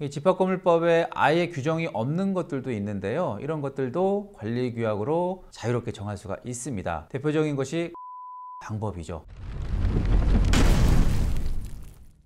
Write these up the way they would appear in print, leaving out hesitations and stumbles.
이 집합건물법에 아예 규정이 없는 것들도 있는데요. 이런 것들도 관리규약으로 자유롭게 정할 수가 있습니다. 대표적인 것이 방법이죠.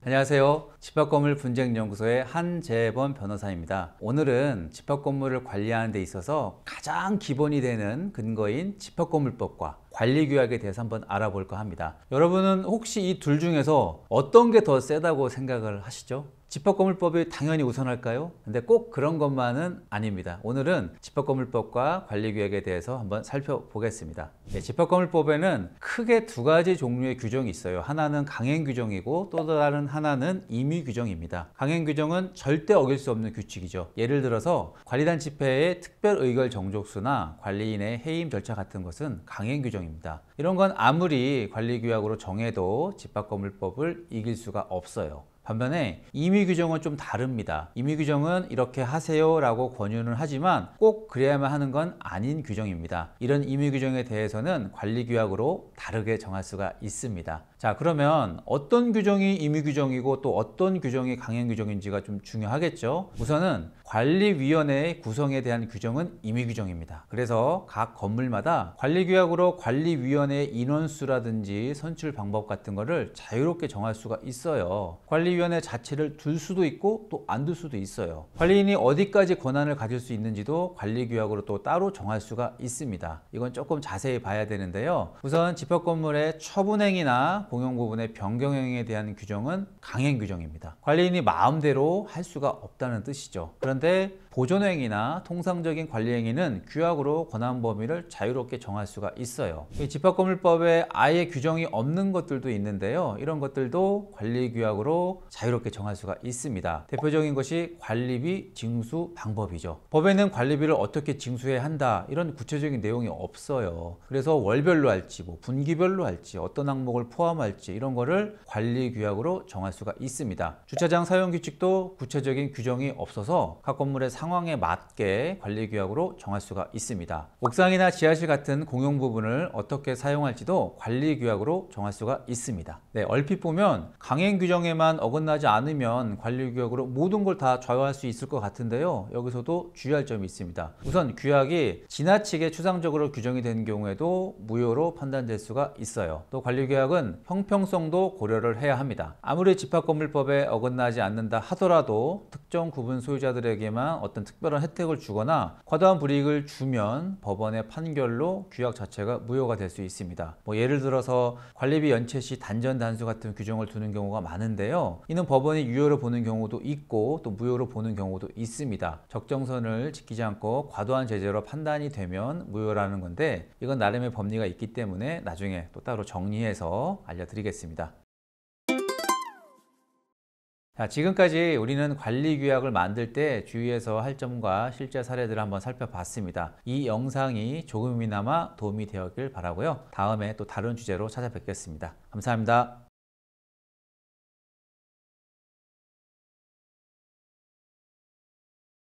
안녕하세요. 집합건물 분쟁연구소의 한재범 변호사입니다. 오늘은 집합건물을 관리하는 데 있어서 가장 기본이 되는 근거인 집합건물법과 관리규약에 대해서 한번 알아볼까 합니다. 여러분은 혹시 이 둘 중에서 어떤 게 더 세다고 생각을 하시죠? 집합건물법이 당연히 우선할까요? 근데 꼭 그런 것만은 아닙니다. 오늘은 집합건물법과 관리규약에 대해서 한번 살펴보겠습니다. 집합건물법에는 크게 두 가지 종류의 규정이 있어요. 하나는 강행규정이고 또 다른 하나는 임의규정입니다. 강행규정은 절대 어길 수 없는 규칙이죠. 예를 들어서 관리단 집회의 특별의결 정족수나 관리인의 해임 절차 같은 것은 강행규정입니다. 이런 건 아무리 관리규약으로 정해도 집합건물법을 이길 수가 없어요. 반면에 임의규정은 좀 다릅니다. 임의규정은 이렇게 하세요 라고 권유는 하지만 꼭 그래야만 하는 건 아닌 규정입니다. 이런 임의규정에 대해서는 관리규약으로 다르게 정할 수가 있습니다. 자, 그러면 어떤 규정이 임의규정이고 또 어떤 규정이 강행규정인지가 좀 중요하겠죠. 우선은 관리위원회의 구성에 대한 규정은 임의규정입니다. 그래서 각 건물마다 관리규약으로 관리위원회의 인원수라든지 선출 방법 같은 거를 자유롭게 정할 수가 있어요. 관리위원회 자체를 둘 수도 있고 또 안 둘 수도 있어요. 관리인이 어디까지 권한을 가질 수 있는지도 관리규약으로 또 따로 정할 수가 있습니다. 이건 조금 자세히 봐야 되는데요. 우선 집합건물의 처분행위나 공용부분의 변경행위에 대한 규정은 강행규정입니다. 관리인이 마음대로 할 수가 없다는 뜻이죠. 그런데 보존행위나 통상적인 관리행위는 규약으로 권한 범위를 자유롭게 정할 수가 있어요. 이 집합건물법에 아예 규정이 없는 것들도 있는데요. 이런 것들도 관리규약으로 자유롭게 정할 수가 있습니다. 대표적인 것이 관리비 징수 방법이죠. 법에는 관리비를 어떻게 징수해야 한다 이런 구체적인 내용이 없어요. 그래서 월별로 할지 뭐 분기별로 할지 어떤 항목을 포함할지 이런 거를 관리규약으로 정할 수가 있습니다. 주차장 사용규칙도 구체적인 규정이 없어서 각 건물의 상황에 맞게 관리규약으로 정할 수가 있습니다. 옥상이나 지하실 같은 공용 부분을 어떻게 사용할지도 관리규약으로 정할 수가 있습니다. 네, 얼핏 보면 강행규정에만 어긋나지 않으면 관리규약으로 모든 걸 다 좌우할 수 있을 것 같은데요. 여기서도 주의할 점이 있습니다. 우선 규약이 지나치게 추상적으로 규정이 된 경우에도 무효로 판단될 수가 있어요. 또 관리규약은 형평성도 고려를 해야 합니다. 아무리 집합건물법에 어긋나지 않는다 하더라도 특정 구분 소유자들에게만 어떤 특별한 혜택을 주거나 과도한 불이익을 주면 법원의 판결로 규약 자체가 무효가 될 수 있습니다. 예를 들어서 관리비 연체 시 단전 단수 같은 규정을 두는 경우가 많은데요. 이는 법원이 유효로 보는 경우도 있고 또 무효로 보는 경우도 있습니다. 적정선을 지키지 않고 과도한 제재로 판단이 되면 무효라는 건데 이건 나름의 법리가 있기 때문에 나중에 또 따로 정리해서 알려드리겠습니다. 자, 지금까지 우리는 관리규약을 만들 때 주의해서 할 점과 실제 사례들을 한번 살펴봤습니다. 이 영상이 조금이나마 도움이 되었길 바라고요. 다음에 또 다른 주제로 찾아뵙겠습니다. 감사합니다.